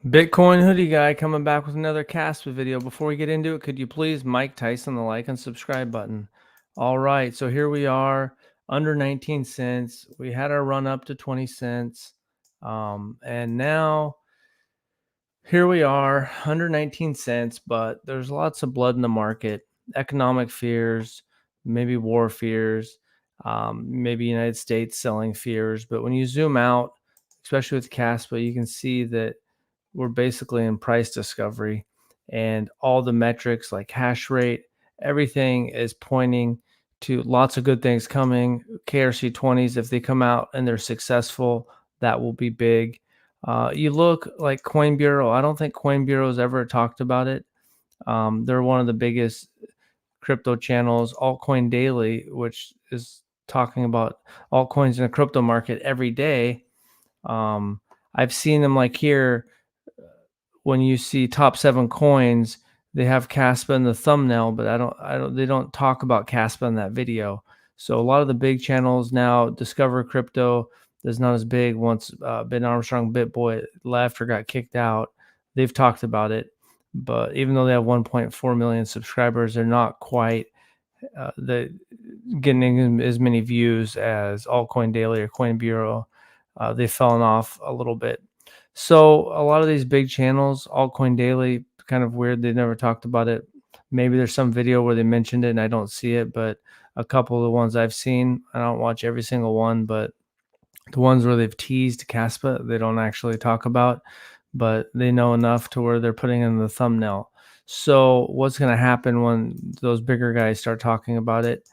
Bitcoin hoodie guy coming back with another KASPA video. Before we get into it, could you please Mike Tyson the like and subscribe button? All right, so here we are under 19 cents. We had our run up to 20 cents. And now here we are under 19 cents, but there's lots of blood in the market, economic fears, maybe war fears, maybe United States selling fears. But when you zoom out, especially with KASPA, you can see that we're basically in price discovery, and all the metrics like hash rate, everything is pointing to lots of good things coming. KRC20s, if they come out and they're successful, that will be big. You look like Coin Bureau. I don't think Coin Bureau has ever talked about it. They're one of the biggest crypto channels. Altcoin Daily, which is talking about altcoins in the crypto market every day. I've seen them like here when you see top 7 coins, they have KASPA in the thumbnail, but they don't talk about KASPA in that video. So a lot of the big channels now, Discover Crypto is not as big. Once Ben Armstrong BitBoy left or got kicked out, they've talked about it. But even though they have 1.4 million subscribers, they're not quite getting as many views as Altcoin Daily or Coin Bureau. They've fallen off a little bit. So a lot of these big channels, Altcoin Daily, kind of weird. They never talked about it. Maybe there's some video where they mentioned it and I don't see it, but a couple of the ones I've seen, I don't watch every single one, but the ones where they've teased Caspa, they don't actually talk about, but they know enough to where they're putting in the thumbnail. So what's going to happen when those bigger guys start talking about it?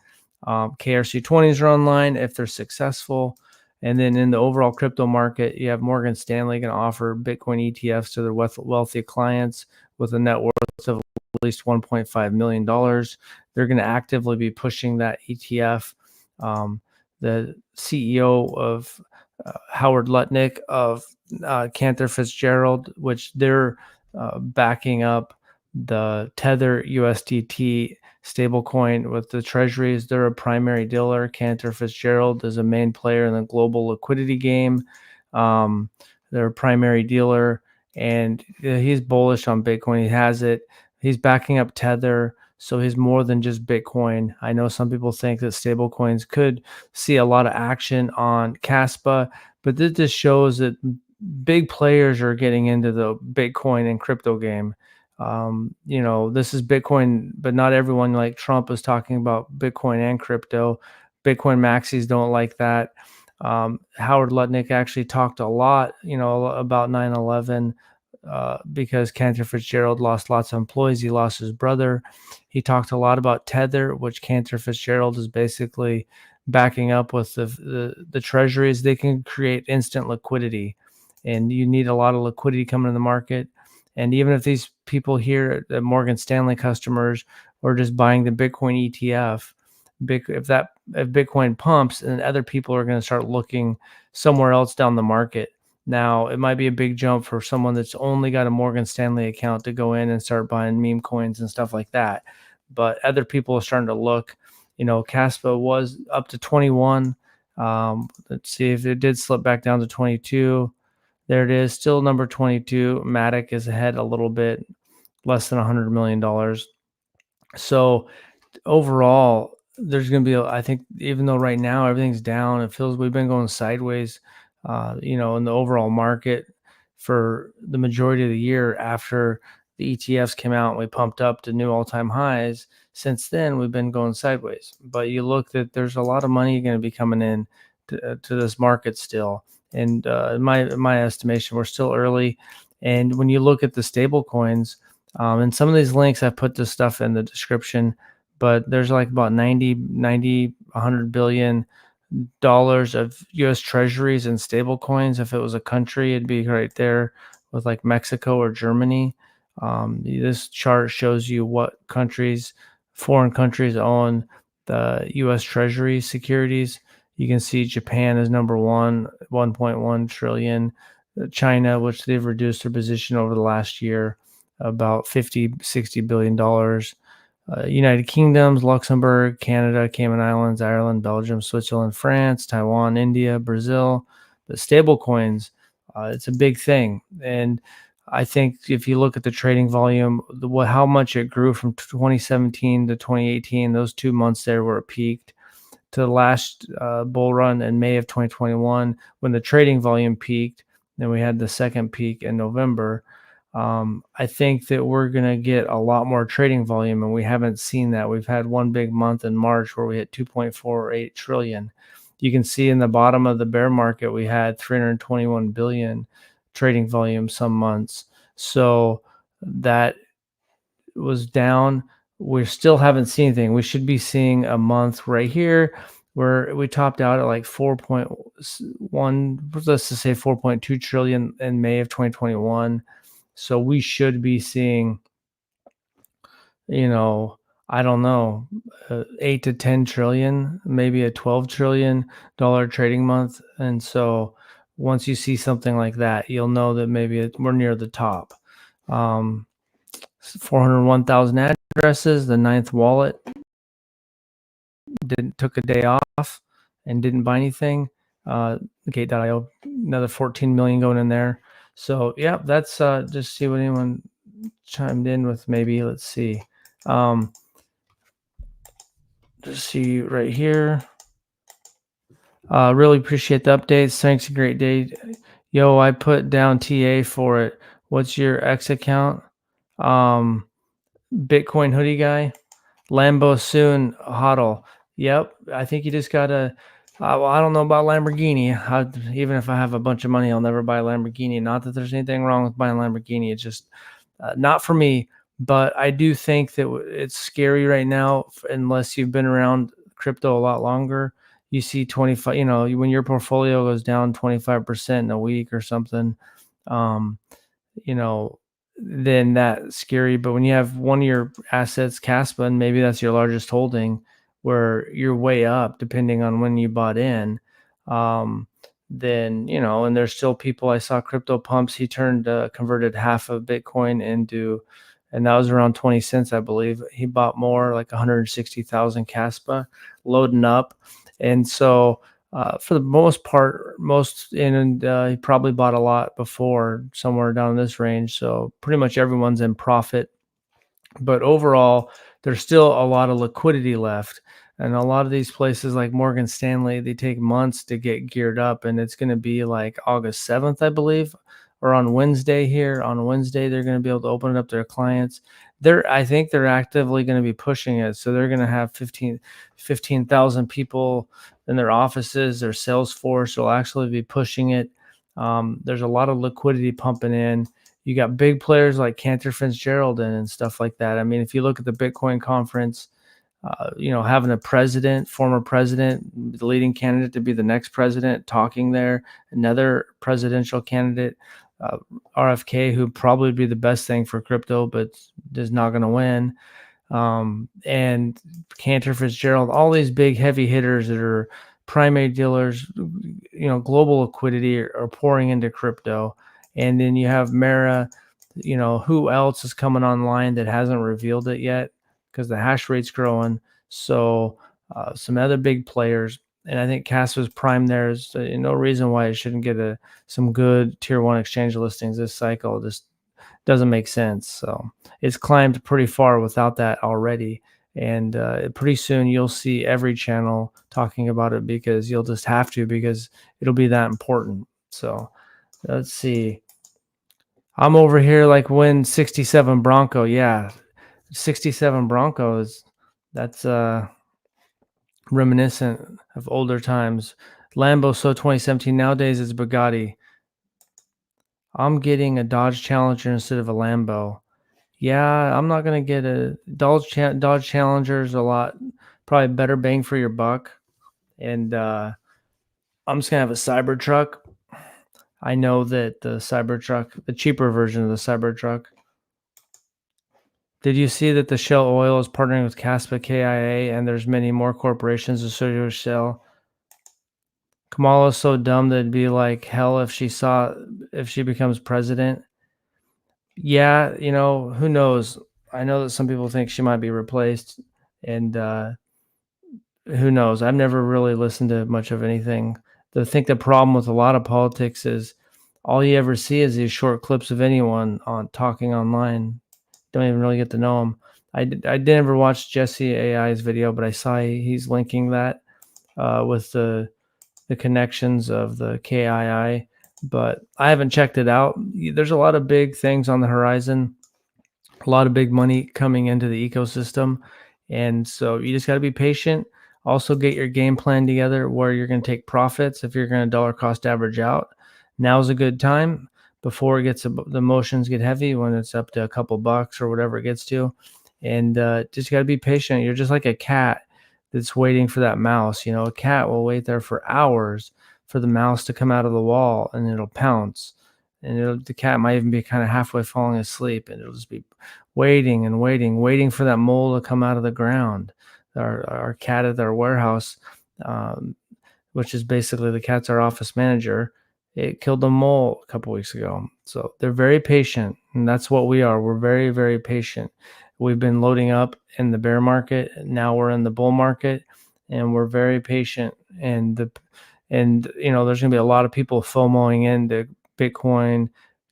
KRC20s are online if they're successful. And then in the overall crypto market, you have Morgan Stanley going to offer Bitcoin ETFs to their wealthy clients with a net worth of at least $1.5 million. They're going to actively be pushing that ETF. The CEO of Howard Lutnick of Cantor Fitzgerald, which they're backing up the Tether USDT stablecoin with the treasuries. They're a primary dealer. Cantor Fitzgerald is a main player in the global liquidity game. They're a primary dealer, and he's bullish on Bitcoin. He has it. He's backing up Tether, so he's more than just Bitcoin. I know some people think that stablecoins could see a lot of action on KASPA, but this just shows that big players are getting into the Bitcoin and crypto game. This is Bitcoin, but not everyone like Trump is talking about Bitcoin and crypto. Bitcoin maxis don't like that. Howard Lutnick actually talked a lot, about 9/11 because Cantor Fitzgerald lost lots of employees. He lost his brother. He talked a lot about Tether, which Cantor Fitzgerald is basically backing up with the treasuries. They can create instant liquidity, and you need a lot of liquidity coming in the market. And even if these people here at Morgan Stanley customers are just buying the Bitcoin ETF, if Bitcoin pumps, and other people are going to start looking somewhere else down the market. Now, it might be a big jump for someone that's only got a Morgan Stanley account to go in and start buying meme coins and stuff like that. But other people are starting to look. KASPA was up to 21. Let's see if it did slip back down to 22. There it is, still number 22. Matic is ahead a little bit, less than $100 million. So overall, there's going to be, I think, even though right now everything's down, it feels we've been going sideways, in the overall market for the majority of the year after the ETFs came out and we pumped up to new all-time highs. Since then, we've been going sideways. But you look that there's a lot of money going to be coming in to this market still. And in my estimation, we're still early. And when you look at the stable coins, and some of these links, I put this stuff in the description, but there's like about 100 billion dollars of US treasuries and stable coins. If it was a country, it'd be right there with like Mexico or Germany. This chart shows you what foreign countries own the US treasury securities. You can see Japan is number one, 1.1 trillion. China, which they've reduced their position over the last year, about 50-60 billion dollars. United Kingdoms, Luxembourg, Canada, Cayman Islands, Ireland, Belgium, Switzerland, France, Taiwan, India, Brazil. The stable coins, it's a big thing. And I think if you look at the trading volume, how much it grew from 2017 to 2018, those 2 months there where it peaked, to the last bull run in May of 2021 when the trading volume peaked. Then we had the second peak in November. I think that we're going to get a lot more trading volume, and we haven't seen that. We've had one big month in March where we hit 2.48 trillion. You can see in the bottom of the bear market, we had 321 billion trading volume some months. So that was down. We still haven't seen anything. We should be seeing a month right here where we topped out at like 4.1, let's just say 4.2 trillion in May of 2021. So we should be seeing, you know, I don't know, 8 to 10 trillion, maybe a 12 trillion dollar trading month. And so once you see something like that, you'll know that maybe we're near the top. 401,000 addresses, the ninth wallet took a day off and didn't buy anything. Gate.io, another 14 million going in there. So yeah, that's just see what anyone chimed in with. Maybe let's see. Just see right here. Really appreciate the updates. Thanks. A great day. Yo, I put down TA for it. What's your X account? Bitcoin hoodie guy. Lambo soon, hodl. Yep, I think you just gotta. Well, I don't know about Lamborghini. Even if I have a bunch of money, I'll never buy a Lamborghini. Not that there's anything wrong with buying a Lamborghini. It's just not for me. But I do think that it's scary right now, unless you've been around crypto a lot longer. You see 25. When your portfolio goes down 25% in a week or something. Um, you know, then that's scary. But when you have one of your assets, KASPA, and maybe that's your largest holding, where you're way up depending on when you bought in, then, and there's still people. I saw Crypto Pumps, he converted half of Bitcoin into, and that was around 20 cents, I believe. He bought more, like 160,000 KASPA, loading up. And so, for the most part, he probably bought a lot before, somewhere down in this range. So pretty much everyone's in profit. But overall, there's still a lot of liquidity left. And a lot of these places like Morgan Stanley, they take months to get geared up. And it's going to be like August 7th, I believe, or on Wednesday here. On Wednesday, they're going to be able to open it up to their clients. I think they're actively going to be pushing it. So they're going to have 15,000 people in their offices. Their sales force will actually be pushing it. There's a lot of liquidity pumping in. You got big players like Cantor Fitzgerald and stuff like that. I mean, if you look at the Bitcoin conference, having a former president, the leading candidate to be the next president, talking there, another presidential candidate, RFK, who probably would be the best thing for crypto, but is not going to win. And Cantor Fitzgerald, all these big heavy hitters that are primary dealers, global liquidity are pouring into crypto. And then you have Mara, who else is coming online that hasn't revealed it yet because the hash rate's growing. So some other big players. And I think Caspa's prime there. Is no reason why it shouldn't get some good tier one exchange listings this cycle. It just doesn't make sense. So it's climbed pretty far without that already. And pretty soon you'll see every channel talking about it because you'll just have to, because it'll be that important. So let's see. I'm over here like when 67 Bronco. Yeah, 67 Broncos. That's reminiscent of older times. Lambo, so 2017. Nowadays it's Bugatti. I'm getting a Dodge Challenger instead of a Lambo. Yeah, I'm not gonna get a Dodge Challenger. Is a lot, probably better bang for your buck. And I'm just gonna have a Cybertruck. I know that the Cybertruck, the cheaper version of the Cybertruck. Did you see that the Shell Oil is partnering with KASPA KIA, and there's many more corporations associated with Shell? Kamala's so dumb that it'd be like hell if she becomes president. Yeah, who knows? I know that some people think she might be replaced, and who knows? I've never really listened to much of anything. I think the problem with a lot of politics is all you ever see is these short clips of anyone on talking online. Don't even really get to know them. I did never watch Jesse AI's video, but I saw he's linking that with the connections of the KII, but I haven't checked it out. There's a lot of big things on the horizon, a lot of big money coming into the ecosystem. And so you just got to be patient. Also, get your game plan together where you're going to take profits. If you're going to dollar cost average out, now's a good time before it gets the motions get heavy when it's up to a couple bucks or whatever it gets to. And just got to be patient. You're just like a cat that's waiting for that mouse. A cat will wait there for hours for the mouse to come out of the wall and it'll pounce. And the cat might even be kind of halfway falling asleep and it'll just be waiting and waiting, waiting for that mole to come out of the ground. Our cat at our warehouse, um, which is basically the cat's our office manager, it killed a mole a couple weeks ago. So they're very patient, and that's what we are. We're very, very patient. We've been loading up in the bear market. Now we're in the bull market, and we're very patient. And there's going to be a lot of people FOMOing into Bitcoin,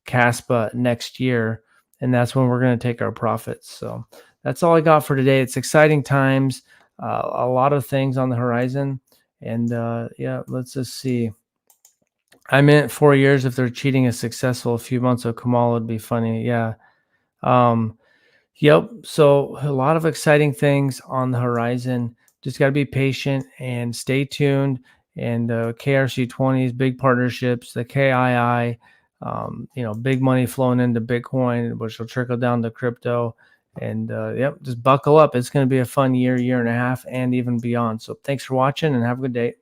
KASPA next year, and that's when we're going to take our profits. So that's all I got for today. It's exciting times, a lot of things on the horizon, and yeah, let's just see. I meant 4 years. If they're cheating is successful, a few months of Kamal would be funny. Yeah. Um, Yep. So a lot of exciting things on the horizon. Just got to be patient and stay tuned. And KRC20s, big partnerships, the KII, big money flowing into Bitcoin, which will trickle down to crypto. And yep, just buckle up. It's going to be a fun year, year and a half, and even beyond. So thanks for watching and have a good day.